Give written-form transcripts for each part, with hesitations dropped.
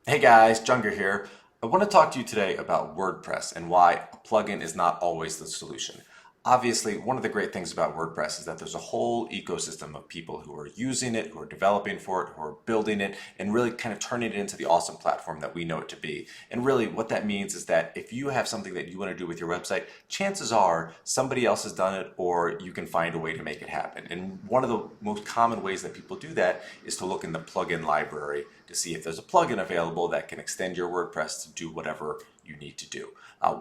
Hey guys, Junger here. I want to talk to you today about WordPress and why a plugin is not always the solution. Obviously, one of the great things about WordPress is that there's a whole ecosystem of people who are using it, who are developing for it, who are building it, and really kind of turning it into the awesome platform that we know it to be. And really what that means is that if you have something that you want to do with your website, chances are somebody else has done it or you can find a way to make it happen. And one of the most common ways that people do that is to look in the plugin library to see if there's a plugin available that can extend your WordPress to do whatever you need to do.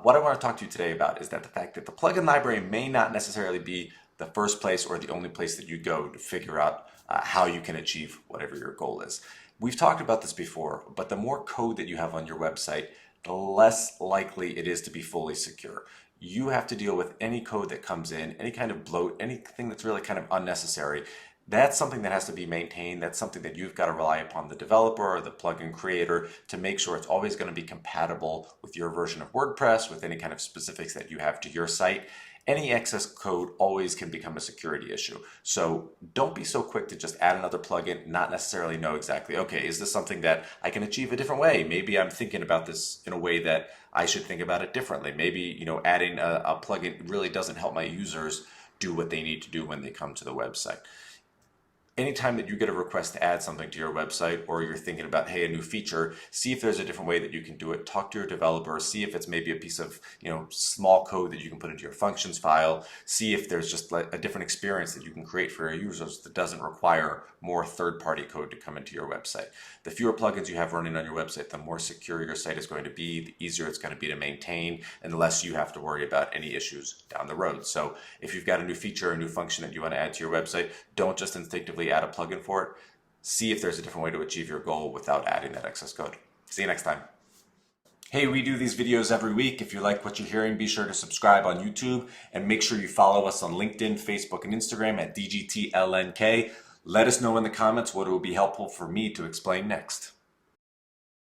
What I want to talk to you today about is that the fact that the plugin library may not necessarily be the first place or the only place that you go to figure out how you can achieve whatever your goal is. We've talked about this before, but the more code that you have on your website, the less likely it is to be fully secure. You have to deal with any code that comes in, any kind of bloat, anything that's really kind of unnecessary. That's something that has to be maintained. That's something that you've got to rely upon the developer or the plugin creator to make sure it's always going to be compatible with your version of WordPress, with any kind of specifics that you have to your site. Any excess code always can become a security issue. So don't be so quick to just add another plugin, not necessarily know exactly, okay, is this something that I can achieve a different way? Maybe I'm thinking about this in a way that I should think about it differently. Maybe, adding a plugin really doesn't help my users do what they need to do when they come to the website. Anytime that you get a request to add something to your website or you're thinking about, hey, a new feature, see if there's a different way that you can do it. Talk to your developer, see if it's maybe a piece of, small code that you can put into your functions file. See if there's just like a different experience that you can create for your users that doesn't require more third-party code to come into your website. The fewer plugins you have running on your website, the more secure your site is going to be, the easier it's going to be to maintain, and the less you have to worry about any issues down the road. So if you've got a new feature, a new function that you want to add to your website, don't just instinctively add a plugin for it. See if there's a different way to achieve your goal without adding that excess code. See you next time. Hey, we do these videos every week. If you like what you're hearing, be sure to subscribe on YouTube and make sure you follow us on LinkedIn, Facebook, and Instagram at DGTLNK. Let us know in the comments what it would be helpful for me to explain next.